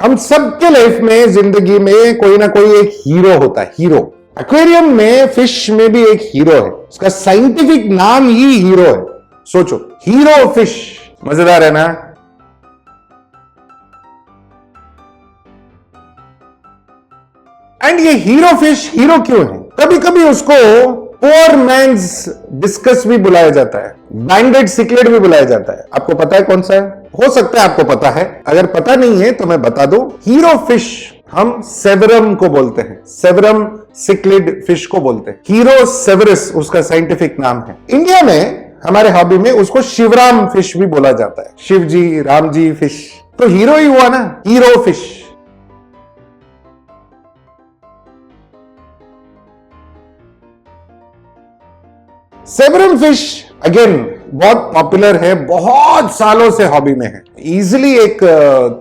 हम सबके लाइफ में, जिंदगी में कोई ना कोई एक हीरो होता है, हीरो। एक्वेरियम में फिश में भी एक हीरो है, उसका साइंटिफिक नाम ही हीरो है। सोचो, हीरो फिश, मजेदार है ना? एंड ये हीरो फिश हीरो क्यों है? कभी कभी उसको पुअर मैन्स डिस्कस भी बुलाया जाता है, बैंडेड सिकलेट भी बुलाया जाता है। आपको पता है कौन सा है? हो सकता है आपको पता है, अगर पता नहीं है तो मैं बता दूं। हीरो फिश हम सेवरम को बोलते हैं, सेवरम सिक्लिड फिश को बोलते हैं। हीरो सेवरस उसका साइंटिफिक नाम है। इंडिया में हमारे हॉबी में उसको शिवराम फिश भी बोला जाता है, शिव जी, राम जी फिश। तो हीरो ही हुआ ना, हीरो फिश। सेवरम फिश अगेन बहुत पॉपुलर है, बहुत सालों से हॉबी में है, इजिली एक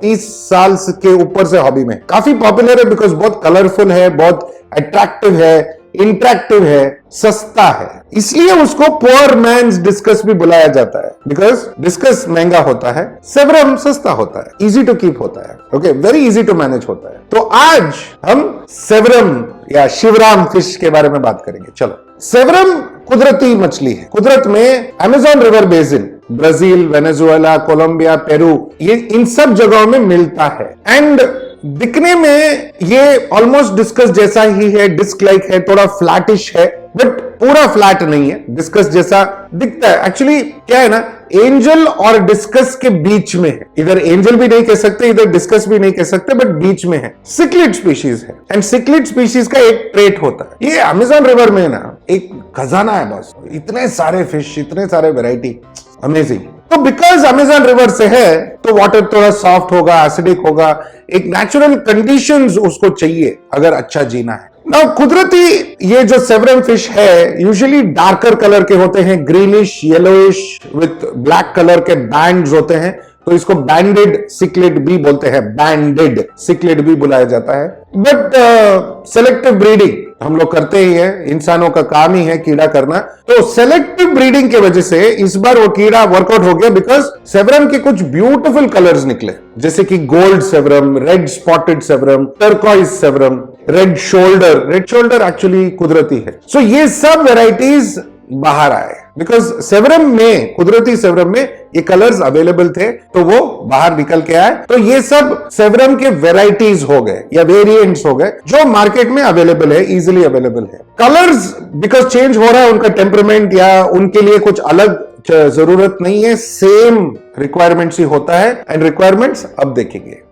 30 साल के ऊपर से हॉबी में। काफी पॉपुलर है बिकॉज बहुत कलरफुल है, बहुत अट्रैक्टिव है, इंटरेक्टिव है, सस्ता है, इसलिए उसको पुअर मैन्स डिस्कस भी बुलाया जाता है। बिकॉज डिस्कस महंगा होता है, सेवरम सस्ता होता है, इजी टू कीप होता है, okay, very easy to manage होता है। तो आज हम सेवरम या शिवराम फिश के बारे में बात करेंगे। चलो, सेवरम कुदरती मछली है। कुदरत में Amazon river basin, Brazil, Venezuela, Colombia, Peru, ये इन सब जगहों में मिलता है। एंड दिखने में ये ऑलमोस्ट डिस्कस जैसा ही है, डिस्क लाइक है, थोड़ा फ्लैटिश है, बट पूरा फ्लैट नहीं है, डिस्कस जैसा दिखता है। एक्चुअली क्या है ना, एंजल और डिस्कस के बीच में है। इधर एंजल भी नहीं कह सकते, इधर डिस्कस भी नहीं कह सकते, बट बीच में है। सिक्लिड स्पीशीज है। एंड सिक्लिड स्पीशीज का एक ट्रेट होता है, ये अमेज़न रिवर में ना एक खजाना है बस, इतने सारे फिश, इतने सारे वैरायटी, अमेजिंग। तो बिकॉज अमेज़न रिवर से है तो वाटर थोड़ा सॉफ्ट होगा, एसिडिक होगा, एक नेचुरल कंडीशंस उसको चाहिए अगर अच्छा जीना है ना। कुदरती ये जो सेवरम फिश है यूजुअली डार्कर कलर के होते हैं, greenish, yellowish with black colour के बैंड्स होते हैं, तो इसको बैंडेड सिक्लिड भी बोलते हैं, बैंडेड सिक्लिड भी बुलाया जाता है। बट सेलेक्टिव ब्रीडिंग हम लोग करते ही है, इंसानों का काम ही है कीड़ा करना। तो सेलेक्टिव ब्रीडिंग के वजह से इस बार वो कीड़ा वर्कआउट हो गया, बिकॉज सेवरम के कुछ ब्यूटीफुल कलर्स निकले, जैसे कि gold severum, red spotted severum, turquoise severum, red shoulder. Red shoulder actually कुदरती है। सो ये सब वेराइटीज बाहर आए बिकॉज सेवरम में, कुदरती सेवरम में ये कलर्स अवेलेबल थे, तो वो बाहर निकल के आए। तो ये सब सेवरम के वेराइटीज हो गए या वेरिएंट्स हो गए जो मार्केट में अवेलेबल है, इजिली अवेलेबल है। कलर्स बिकॉज चेंज हो रहा है, उनका टेम्परामेंट या उनके लिए कुछ अलग जरूरत नहीं है, सेम रिक्वायरमेंट्स ही होता है। एंड रिक्वायरमेंट्स अब देखेंगे।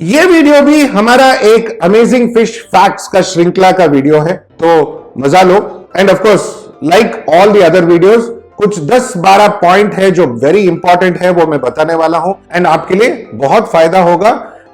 ये वीडियो भी हमारा एक अमेजिंग फिश फैक्ट्स का श्रृंखला का वीडियो है, तो मजा लो। And of course like all the other videos, कुछ 10-12 पॉइंट है जो वेरी इंपॉर्टेंट है, वो मैं बताने वाला हूं एंड आपके लिए बहुत फायदा होगा।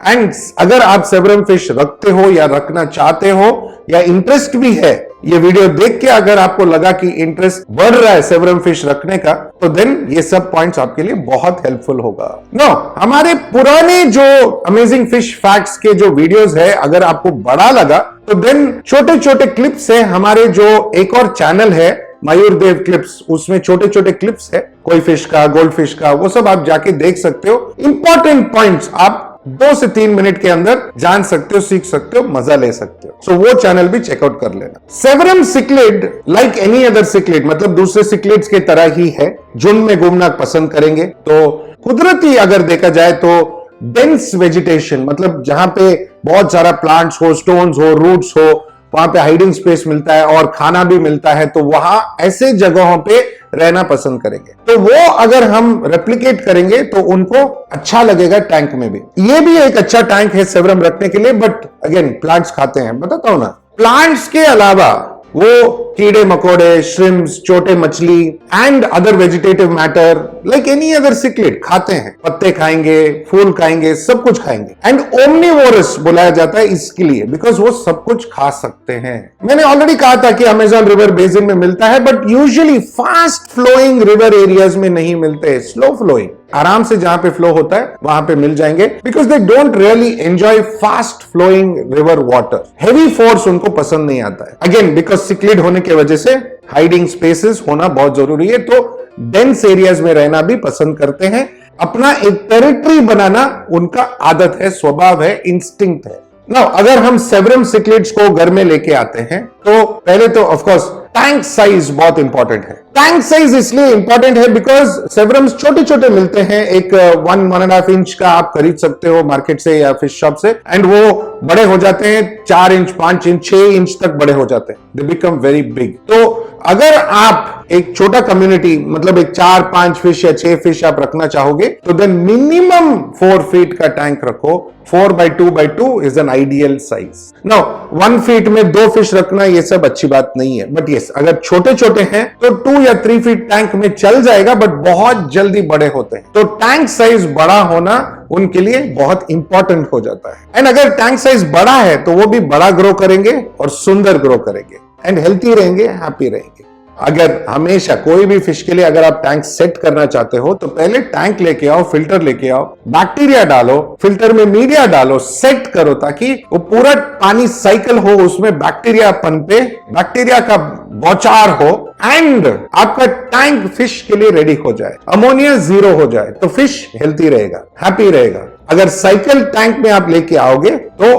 एंड अगर आप सेवरम फिश रखते हो या रखना चाहते हो या इंटरेस्ट भी है, ये वीडियो देख के अगर आपको लगा कि इंटरेस्ट बढ़ रहा है सेवरम फिश रखने का, तो देन ये सब पॉइंट्स आपके लिए बहुत हेल्पफुल होगा। नो, हमारे पुराने जो अमेजिंग फिश फैक्ट्स के जो वीडियोस है, अगर आपको बड़ा लगा तो देन छोटे छोटे क्लिप्स है, हमारे जो एक और चैनल है मयूर देव क्लिप्स, उसमें छोटे छोटे क्लिप्स है, कोई फिश का, गोल्ड फिश का, वो सब आप जाके देख सकते हो। इंपॉर्टेंट पॉइंट्स आप 2 से 3 मिनट के अंदर जान सकते हो, सीख सकते हो, मजा ले सकते हो। सो वो चैनल भी चेकआउट कर लेना। Severum cichlid like any other cichlid, मतलब दूसरे सिक्लिड्स की तरह ही है, झुंड में घूमना पसंद करेंगे। तो कुदरती अगर देखा जाए तो डेंस वेजिटेशन, मतलब जहां पे बहुत सारा प्लांट्स हो, स्टोन्स हो, रूट्स हो, वहां पे हाइडिंग स्पेस मिलता है और खाना भी मिलता है, तो वहां ऐसे जगहों पे रहना पसंद करेंगे। तो वो अगर हम रेप्लिकेट करेंगे तो उनको अच्छा लगेगा टैंक में भी। ये भी एक अच्छा टैंक है सेवरम रखने के लिए, बट अगेन प्लांट्स खाते हैं, बताता हूं ना। प्लांट्स के अलावा वो कीड़े मकोड़े, श्रिम्प्स, छोटे मछली and other vegetative matter like any other cichlid खाते हैं। पत्ते खाएंगे, फूल खाएंगे, सब कुछ खाएंगे। एंड ओमनिवोरस बुलाया जाता है इसके लिए, बिकॉज वो सब कुछ खा सकते हैं। मैंने ऑलरेडी कहा था कि अमेज़न रिवर बेसिन में मिलता है, but usually fast flowing river areas में नहीं मिलते, स्लो फ्लोइंग, आराम से जहां पे फ्लो होता है वहां पे मिल जाएंगे, because they don't really enjoy fast flowing river water. Heavy force उनको पसंद नहीं आता है। अगेन बिकॉज सिक्लिड होने की वजह से हाइडिंग स्पेसेस होना बहुत जरूरी है, तो डेंस एरियाज में रहना भी पसंद करते हैं। अपना एक टेरिटरी बनाना उनका आदत है, स्वभाव है, इंस्टिंक्ट है। नाउ अगर हम सेवरम सिक्लिड्स को घर में लेके आते हैं तो पहले तो ऑफ कोर्स टैंक साइज बहुत इंपॉर्टेंट है। टैंक साइज इसलिए इंपॉर्टेंट है बिकॉज सेवरम्स छोटे छोटे मिलते हैं, एक 1.5 इंच का आप खरीद सकते हो मार्केट से या फिश शॉप से, एंड वो बड़े हो जाते हैं 4 इंच, 5 इंच, 6 इंच तक बड़े हो जाते हैं, दे बिकम वेरी बिग। तो अगर आप एक छोटा कम्युनिटी मतलब एक 4-5 फिश या 6 फिश आप रखना चाहोगे तो देन मिनिमम 4 फीट का टैंक रखो। 4x2x2 is an ideal size. Now 1 feet में 2 फिश रखना ये सब अच्छी बात नहीं है, बट यस अगर छोटे छोटे हैं तो 2 या 3 फीट टैंक में चल जाएगा, बट बहुत जल्दी बड़े होते हैं। तो टैंक साइज बड़ा होना उनके लिए बहुत इंपॉर्टेंट हो जाता है। एंड अगर टैंक साइज बड़ा है तो वो भी बड़ा ग्रो करेंगे और सुंदर ग्रो करेंगे एंड हेल्थी रहेंगे, हैप्पी रहेंगे। अगर हमेशा कोई भी फिश के लिए अगर आप टैंक सेट करना चाहते हो तो पहले टैंक लेके आओ, फिल्टर लेके आओ, बैक्टीरिया डालो, फिल्टर में मीडिया डालो, सेट करो ताकि वो पूरा पानी साइकिल हो, उसमें बैक्टीरिया पनपे, बैक्टीरिया का बौछार हो एंड आपका टैंक फिश के लिए रेडी हो जाए, अमोनिया 0 हो जाए तो फिश हेल्थी रहेगा, हैप्पी रहेगा। अगर साइकिल टैंक में आप लेके आओगे तो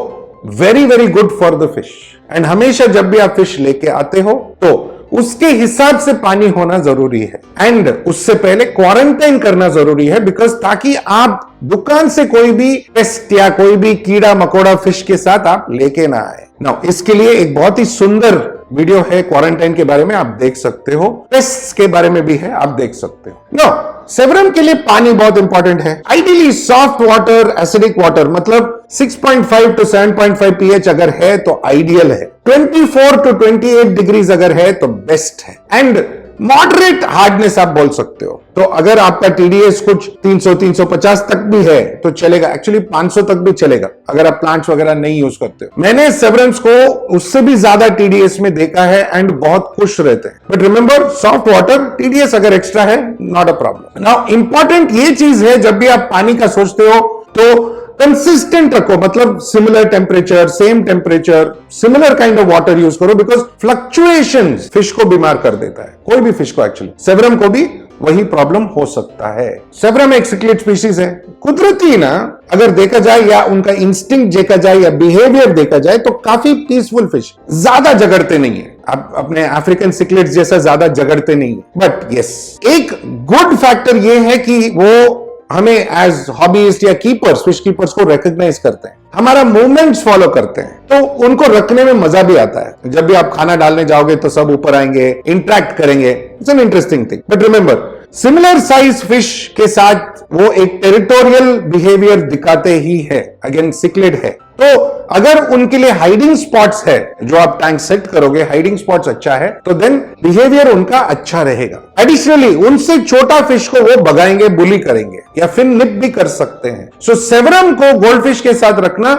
very very good for the fish. And हमेशा जब भी आप फिश लेके आते हो तो उसके हिसाब से पानी होना जरूरी है एंड उससे पहले क्वारंटाइन करना जरूरी है, बिकॉज ताकि आप दुकान से कोई भी पेस्ट या कोई भी कीड़ा मकोड़ा फिश के साथ आप लेके ना आए। नाउ इसके लिए एक बहुत ही सुंदर वीडियो है क्वारंटाइन के बारे में, आप देख सकते हो, पेस्ट के बारे में भी है, आप देख सकते हो। नाउ सेवरम के लिए पानी बहुत इंपॉर्टेंट है। Ideally soft water, acidic water मतलब 6.5 to 7.5 pH अगर है तो आइडियल है, 24 to 28 डिग्रीज अगर है तो बेस्ट है, एंड मॉडरेट हार्डनेस आप बोल सकते हो। तो अगर आपका टीडीएस कुछ 300-350 तक भी है तो चलेगा, एक्चुअली 500 तक भी चलेगा अगर आप प्लांट्स वगैरह नहीं यूज करते हो। मैंने सेवरम्स को उससे भी ज्यादा टीडीएस में देखा है एंड बहुत खुश रहते हैं, but remember soft water, TDS अगर एक्स्ट्रा है not a problem. Now important ये चीज है, जब भी आप पानी का सोचते हो तो कंसिस्टेंट रखो, मतलब similar temperature, same temperature, similar kind of water use करो, बिकॉज फ्लक्चुएशंस फिश को बीमार कर देता है, कोई भी फिश को, एक्चुअली सेवरम को भी वही प्रॉब्लम हो सकता है। सेवरम एक सिक्लिड स्पीशीज है, कुदरती ना अगर देखा जाए या उनका इंस्टिंक्ट देखा जाए या बिहेवियर देखा जाए तो काफी पीसफुल फिश, ज्यादा झगड़ते नहीं है, आप अपने अफ्रीकन सिक्लिड्स जैसा ज्यादा झगड़ते नहीं है। बट यस एक गुड फैक्टर ये है कि वो हमें एज हॉबीस्ट या कीपर्स, फिश कीपर्स को रिकॉग्नाइज करते हैं, हमारा मूवमेंट्स फॉलो करते हैं, तो उनको रखने में मजा भी आता है। जब भी आप खाना डालने जाओगे तो सब ऊपर आएंगे, इंटरेक्ट करेंगे, it's an interesting thing. But remember similar size fish के साथ वो एक टेरिटोरियल बिहेवियर दिखाते ही है, अगेन सिक्लिड है, तो अगर उनके लिए हाइडिंग स्पॉट्स है, जो आप टैंक सेट करोगे हाइडिंग स्पॉट्स अच्छा है तो देन बिहेवियर उनका अच्छा रहेगा। एडिशनली उनसे छोटा फिश को वो भगाएंगे, बुली करेंगे या फिर निप भी कर सकते हैं। सो सेवरम को गोल्ड फिश के साथ रखना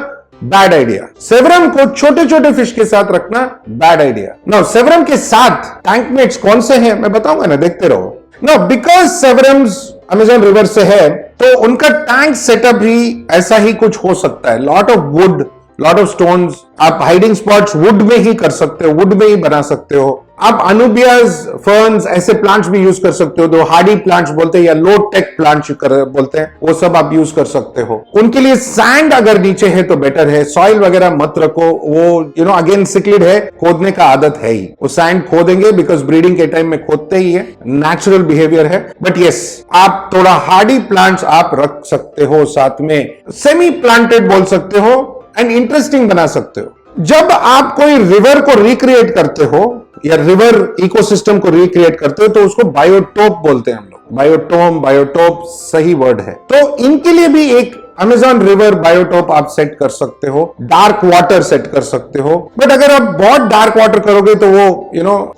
बैड आइडिया, सेवरम को छोटे छोटे फिश के साथ रखना बैड आइडिया। नाउ सेवरम के साथ टैंक मेट्स कौन से हैं मैं बताऊंगा ना, देखते रहो। नाउ बिकॉज सेवरम्स अमेजन रिवर से है तो उनका टैंक सेटअप भी ऐसा ही कुछ हो सकता है, lot of would, lot of stones, आप हाइडिंग स्पॉट्स वुड में ही कर सकते हो, वुड में ही बना सकते हो। आप अनुबियाज, फर्न्स ऐसे प्लांट्स भी यूज कर सकते हो, जो हार्डी प्लांट्स बोलते हैं या लो टेक प्लांट्स बोलते हैं, वो सब आप यूज कर सकते हो। उनके लिए सैंड अगर नीचे है तो बेटर है, सॉइल वगैरह मत रखो, वो अगेन सिक्लिड है, खोदने का आदत है ही, वो सैंड खोदेंगे बिकॉज ब्रीडिंग के टाइम में खोदते ही है, नेचुरल बिहेवियर है। बट यस आप थोड़ा हार्डी प्लांट्स आप रख सकते हो साथ में, सेमी प्लांटेड बोल सकते हो एंड इंटरेस्टिंग बना सकते हो। जब आप कोई रिवर को रिक्रिएट करते हो या रिवर इकोसिस्टम को रिक्रिएट करते हो तो उसको बायोटोप बोलते हैं हम लोग, बायोटोम, बायोटोप सही वर्ड है। तो इनके लिए भी एक अमेजॉन रिवर बायोटोप आप सेट कर सकते हो, डार्क वाटर सेट कर सकते हो। बट अगर आप बहुत डार्क वाटर करोगे तो वो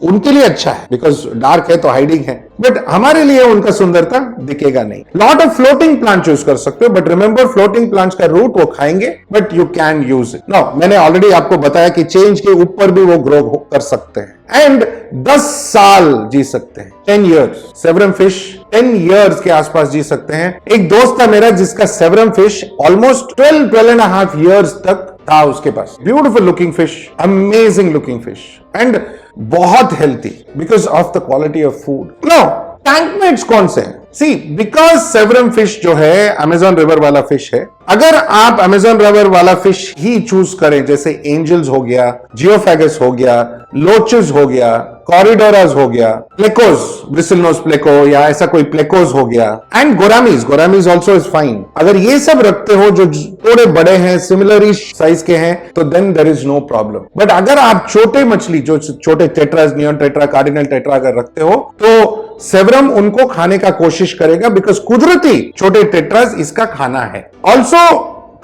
उनके लिए अच्छा है, बिकॉज डार्क है तो हाइडिंग है, बट हमारे लिए उनका सुंदरता दिखेगा नहीं। Lot of floating plant use कर सकते हो, बट रिमेंबर फ्लोटिंग प्लांट्स का रूट वो खाएंगे, but you can use it. Now मैंने ऑलरेडी आपको बताया कि चेंज के ऊपर भी वो ग्रो कर सकते हैं एंड 10 साल जी सकते हैं, 10 इयर्स। सेवरम फिश 10 इयर्स के आसपास जी सकते हैं। एक दोस्त था मेरा जिसका सेवरम फिश ऑलमोस्ट 12.5 इयर्स तक था उसके पास। Beautiful looking fish, amazing looking fish and बहुत healthy because of the quality of food. No tank mates कौन से हैं? सी बिकॉज सेवरम फिश जो है अमेजॉन रिवर वाला फिश है, अगर आप अमेजॉन रिवर वाला फिश ही चूज करें, जैसे एंजल्स हो गया, जियोफेगस हो गया, लोचस हो गया, कॉरिडोरास हो गया, प्लेकोज, ब्रिसलनोज प्लेको या ऐसा कोई प्लेकोज हो गया, एंड गोरामीज ऑल्सो इज फाइन। अगर ये सब रखते हो जो थोड़े बड़े हैं, सिमिलर साइज के हैं, तो then there is no problem. But अगर आप छोटे मछली जो छोटे tetras, neon tetra, cardinal tetra अगर रखते हो, तो सेवरम उनको खाने का कोशिश करेगा, बिकॉज कुदरती छोटे टेट्रास इसका खाना है। ऑल्सो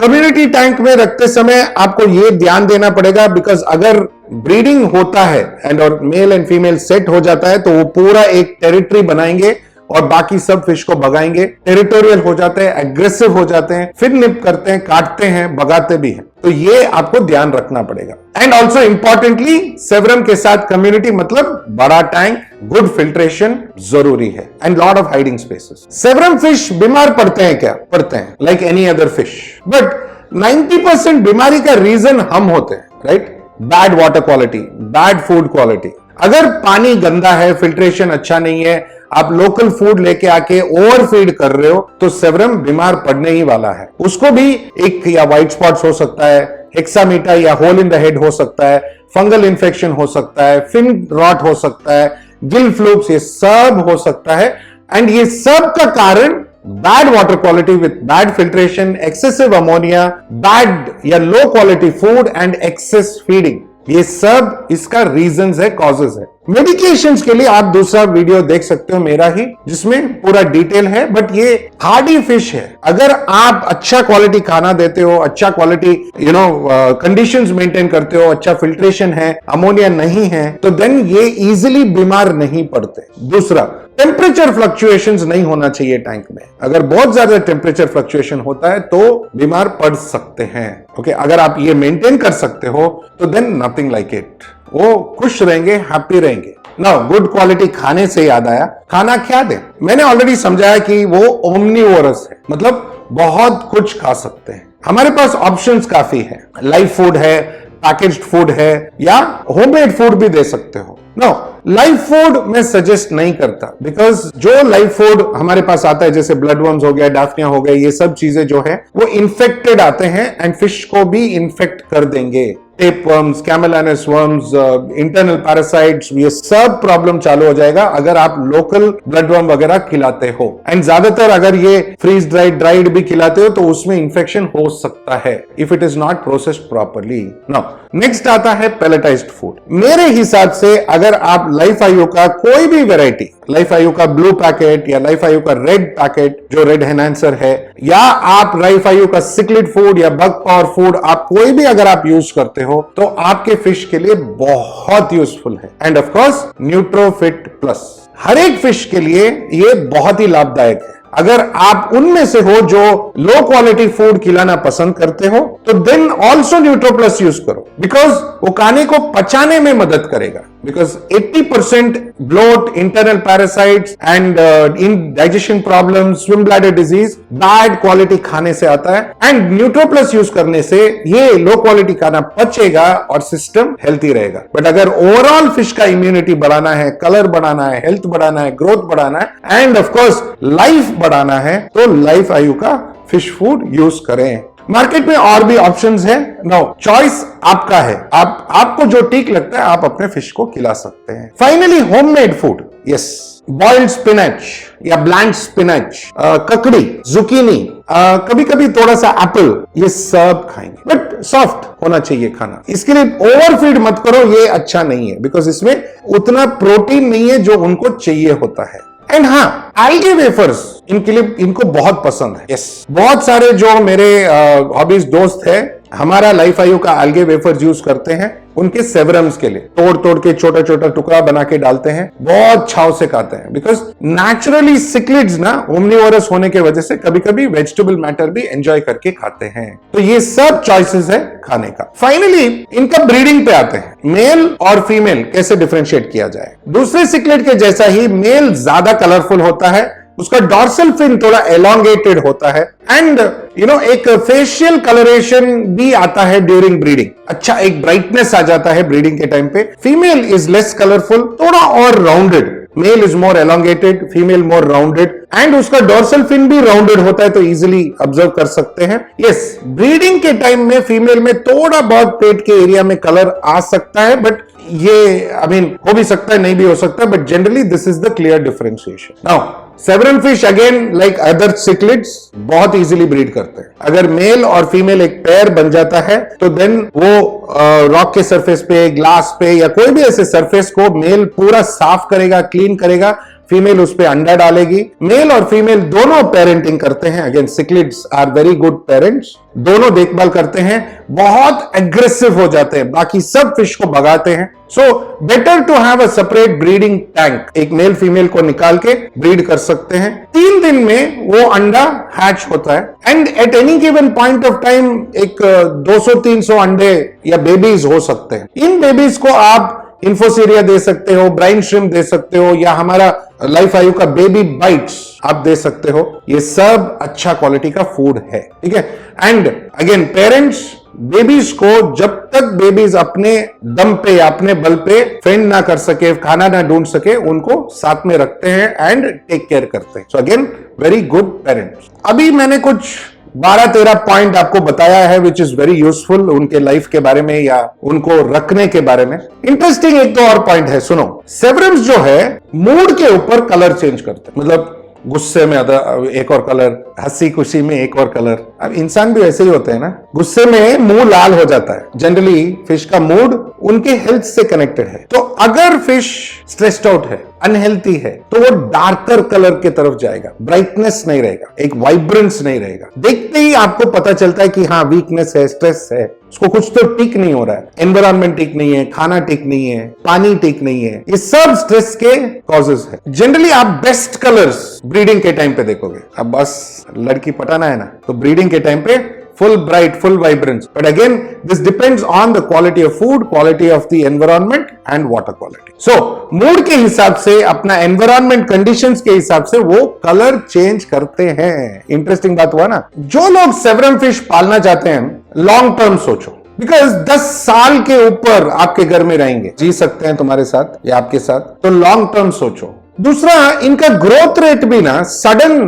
कम्युनिटी टैंक में रखते समय आपको यह ध्यान देना पड़ेगा, बिकॉज अगर ब्रीडिंग होता है एंड और मेल एंड फीमेल सेट हो जाता है, तो वो पूरा एक टेरिटरी बनाएंगे और बाकी सब फिश को भगाएंगे। टेरिटोरियल हो जाते हैं, एग्रेसिव हो जाते हैं, फिर निप करते हैं, काटते हैं, भगाते भी हैं। तो ये आपको ध्यान रखना पड़ेगा। एंड ऑल्सो इंपॉर्टेंटली सेवरम के साथ कम्युनिटी मतलब बड़ा टैंक, गुड फिल्ट्रेशन जरूरी है, and lot of hiding spaces. Severum fish बीमार पड़ते हैं क्या? पड़ते हैं, like any other fish, but 90% बीमारी का रीजन हम होते हैं, right? Bad water quality, bad food quality. अगर पानी गंदा है, फिल्ट्रेशन अच्छा नहीं है, आप लोकल फूड लेके आके ओवर फीड कर रहे हो, तो सेवरम बीमार पड़ने ही वाला है। उसको भी एक या व्हाइट स्पॉट्स हो सकता है, हेक्सामीटा या होल इन द हेड हो सकता है, फंगल इन्फेक्शन हो सकता है, फिन रॉट हो सकता है, गिल फ्लूक्स, ये सब हो सकता है। एंड ये सब का कारण bad water quality with bad filtration, excessive ammonia, bad या low quality food and excess feeding, ये सब इसका रीजंस है, कॉजेज है। मेडिकेशंस के लिए आप दूसरा वीडियो देख सकते हो मेरा ही, जिसमें पूरा डिटेल है। बट ये हार्डी फिश है, अगर आप अच्छा क्वालिटी खाना देते हो, अच्छा क्वालिटी कंडीशंस मेंटेन करते हो, अच्छा फिल्ट्रेशन है, अमोनिया नहीं है, तो देन ये इजीली बीमार नहीं पड़ते। दूसरा, टेम्परेचर फ्लक्चुएशंस नहीं होना चाहिए टैंक में। अगर बहुत ज्यादा टेम्परेचर फ्लक्चुएशन होता है तो बीमार पड़ सकते हैं। ओके, अगर आप ये मेंटेन कर सकते हो तो देन नथिंग लाइक इट, वो खुश रहेंगे, हैप्पी रहेंगे। नाउ गुड क्वालिटी खाने से याद आया, खाना क्या दे? मैंने ऑलरेडी समझाया कि वो ओमनीवोरस है, मतलब बहुत कुछ खा सकते हैं। हमारे पास ऑप्शंस काफी है, लाइव फूड है, पैकेज्ड फूड है, या होममेड फूड भी दे सकते हो। नो, लाइव फूड मैं सजेस्ट नहीं करता, बिकॉज जो लाइव फूड हमारे पास आता है, जैसे ब्लड वर्म्स हो गया, डाफनिया हो गया, ये सब चीजें जो है वो इन्फेक्टेड आते हैं एंड फिश को भी इन्फेक्ट कर देंगे। Tape worms, camallanus worms, internal parasites, ये सब प्रॉब्लम चालू हो जाएगा अगर आप लोकल ब्लड वर्म वगैरह खिलाते हो। एंड ज्यादातर अगर ये फ्रीज ड्राइड भी खिलाते हो तो उसमें इंफेक्शन हो सकता है if it is not processed properly. Now next आता है पैलेटाइज्ड फूड। मेरे हिसाब से अगर आप लाइफ आयु का कोई भी वेराइटी, लाइफ आयु का ब्लू पैकेट या लाइफ आयु का रेड पैकेट जो रेड एनहांसर है, या आप लाइफ आयु का सिक्लिड फूड या बग पावर फूड, आप कोई भी अगर आप यूज करते हो तो आपके फिश के लिए बहुत यूजफुल है। एंड ऑफ कोर्स न्यूट्रोफिट प्लस हर एक फिश के लिए ये बहुत ही लाभदायक है। अगर आप उनमें से हो जो लो क्वालिटी फूड खिलाना पसंद करते हो, तो देन ऑल्सो न्यूट्रो प्लस यूज करो, बिकॉज वो खाने को पचाने में मदद करेगा। Because 80% bloat, internal parasites and digestion problem, swim bladder disease bad quality खाने से आता है। एंड न्यूट्रो प्लस यूज करने से ये लो क्वालिटी खाना पचेगा और सिस्टम हेल्थी रहेगा। बट अगर ओवरऑल फिश का इम्यूनिटी बढ़ाना है, कलर बढ़ाना है, हेल्थ बढ़ाना है, ग्रोथ बढ़ाना है, एंड ऑफकोर्स लाइफ बढ़ाना है, तो लाइफ आयु का फिश फूड यूज करें। मार्केट में और भी ऑप्शंस है। नाउ चॉइस आपका है, आपको जो ठीक लगता है आप अपने फिश को खिला सकते हैं। Finally homemade food, yes, boiled spinach या ब्लैंक स्पिनच, ककड़ी, जुकीनी, कभी कभी थोड़ा सा एप्पल, ये सब खाएंगे, बट सॉफ्ट होना चाहिए खाना। इसके लिए ओवरफीड मत करो, ये अच्छा नहीं है, बिकॉज इसमें उतना प्रोटीन नहीं है जो उनको चाहिए होता है। एंड हाँ, एल्गे वेफर्स इनके लिए, इनको बहुत पसंद है। यस, बहुत सारे जो मेरे हॉबीज दोस्त है हमारा लाइफ आयु का एल्गे वेफर्स यूज करते हैं उनके सेवरम्स के लिए। तोड़ तोड़ के छोटा छोटा टुकड़ा बना के डालते हैं, बहुत छाव से खाते हैं। बिकॉज नेचुरली सिक्लिड्स ना ओमनीवोरस होने के वजह से कभी कभी वेजिटेबल मैटर भी एंजॉय करके खाते हैं। तो ये सब चॉइसेस है खाने का। फाइनली इनका ब्रीडिंग पे आते हैं, मेल और फीमेल कैसे डिफरेंशिएट किया जाए। दूसरे सिक्लिड के जैसा ही मेल ज्यादा कलरफुल होता है, उसका डॉर्सल फिन थोड़ा एलोंगेटेड होता है, एंड एक फेशियल कलरेशन भी आता है ड्यूरिंग ब्रीडिंग। अच्छा, एक ब्राइटनेस आ जाता है ब्रीडिंग के टाइम पे। फीमेल इज लेस कलरफुल, थोड़ा और rounded, male is more elongated, female more rounded, and उसका डोर्सल फिन भी राउंडेड होता है, तो इजिली ऑब्जर्व कर सकते हैं। यस, ब्रीडिंग के टाइम में फीमेल में थोड़ा बहुत पेट के एरिया में कलर आ सकता है, बट ये हो भी सकता है, नहीं भी हो सकता, but generally this is the clear differentiation. Now severum fish again like other cichlids बहुत इजीली ब्रीड करते हैं। अगर मेल और फीमेल एक पेयर बन जाता है तो देन वो रॉक के सरफेस पे, ग्लास पे या कोई भी ऐसे सरफेस को मेल पूरा साफ करेगा, क्लीन करेगा, फीमेल उस पे अंडा डालेगी। मेल और फीमेल दोनों पेरेंटिंग करते हैं। Again cichlids are very good parents, दोनों देखभाल करते हैं, बहुत एग्रेसिव हो जाते हैं, बाकी सब फिश को भगाते हैं। So better to have a separate breeding tank, एक मेल फीमेल को निकाल के ब्रीड कर सकते हैं। 3 दिन में वो अंडा हैच होता है, and at any given point of time एक 200-300 अंडे या बेबीज हो सकते हैं। इन बेबीज को आप इन्फोसीरिया दे सकते हो, ब्राइन श्रिम्प दे सकते हो, या हमारा लाइफ आयु का बेबी बाइट्स आप दे सकते हो। ये सब अच्छा क्वालिटी का फूड है, ठीक है। एंड अगेन पेरेंट्स बेबीज को जब तक बेबीज अपने दम पे या अपने बल पे फेंड ना कर सके, खाना ना ढूंढ सके, उनको साथ में रखते हैं एंड टेक केयर करते हैं। So again very good parents. अभी मैंने कुछ 12-13 पॉइंट आपको बताया है विच इज वेरी यूजफुल उनके लाइफ के बारे में या उनको रखने के बारे में। इंटरेस्टिंग एक तो और पॉइंट है, सुनो। सेवरम्स जो है मूड के ऊपर कलर चेंज करते हैं, मतलब गुस्से में एक और कलर, हंसी खुशी में एक और कलर। अब इंसान भी ऐसे ही होते हैं ना, गुस्से में मुंह लाल हो जाता है। जनरली फिश का मूड उनके हेल्थ से कनेक्टेड है। तो अगर फिश स्ट्रेस्ड आउट है, अनहेल्थी है, तो वो डार्कर कलर की तरफ जाएगा, ब्राइटनेस नहीं रहेगा, एक वाइब्रेंस नहीं रहेगा। देखते ही आपको पता चलता है कि हाँ वीकनेस है, स्ट्रेस है, उसको कुछ तो ठीक नहीं हो रहा है, एनवायरमेंट ठीक नहीं है, खाना ठीक नहीं है, पानी ठीक नहीं है। ये सब स्ट्रेस के कॉजेस है। जनरली आप बेस्ट कलर्स ब्रीडिंग के टाइम पे देखोगे। अब बस लड़की पटाना है ना, तो ब्रीडिंग के टाइम पे full bright, full vibrance. But again, this depends on the quality of food, quality of the environment and water quality. So, mood के हिसाब से, अपना environment conditions के हिसाब से वो कलर चेंज करते हैं। इंटरेस्टिंग बात हुआ ना। जो लोग सेवरम फिश पालना चाहते हैं, लॉन्ग टर्म सोचो, बिकॉज 10 साल के ऊपर आपके घर में रहेंगे, जी सकते हैं तुम्हारे साथ या आपके साथ, तो लॉन्ग टर्म सोचो। दूसरा, इनका ग्रोथ रेट भी ना सडन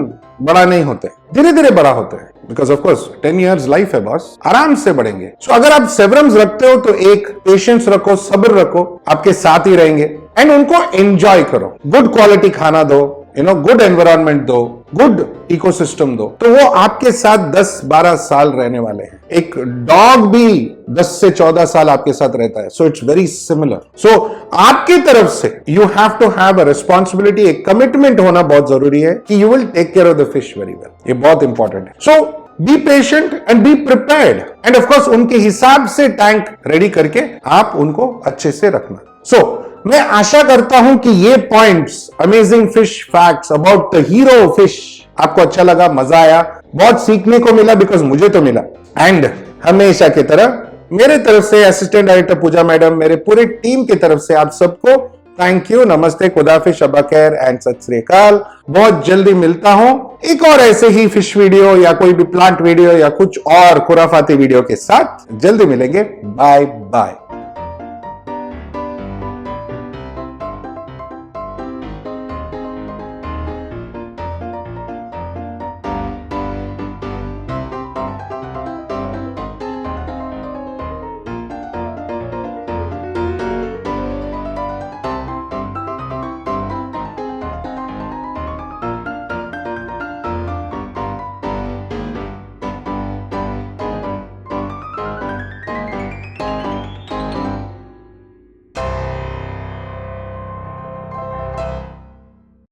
बड़ा नहीं होते, धीरे धीरे बड़ा होते हैं, because of course 10 years life है बॉस, आराम से बढ़ेंगे। सो अगर आप सेवरम्स रखते हो तो एक पेशेंस रखो, सब्र रखो, आपके साथ ही रहेंगे, एंड उनको एंजॉय करो, गुड क्वालिटी खाना दो, गुड एनवायरनमेंट दो, गुड इकोसिस्टम दो, तो वो आपके साथ 10-12 साल रहने वाले हैं। एक डॉग भी 10 से 14 साल आपके साथ रहता है। So it's very similar. So आपकी तरफ से you have to have a responsibility, एक कमिटमेंट होना बहुत जरूरी है कि you will take care of the fish very well. ये बहुत इंपॉर्टेंट है। So be patient and be prepared, and of course उनके हिसाब से टैंक रेडी करके आप उनको अच्छे से रखना। सो मैं आशा करता हूं कि ये points, amazing fish facts about the hero fish, आपको अच्छा लगा, मजा आया, बहुत सीखने को मिला, बिकॉज मुझे तो मिला। एंड हमेशा की तरह मेरे तरफ से, असिस्टेंट डायरेक्टर पूजा मैडम, मेरे पूरे टीम की तरफ से आप सबको थैंक यू, नमस्ते, खुदाफिश, शब्बा खैर एंड सत श्री अकाल। बहुत जल्दी मिलता हूं एक और ऐसे ही फिश वीडियो या कोई भी प्लांट वीडियो या कुछ और खुराफाती वीडियो के साथ। जल्दी मिलेंगे। Bye bye.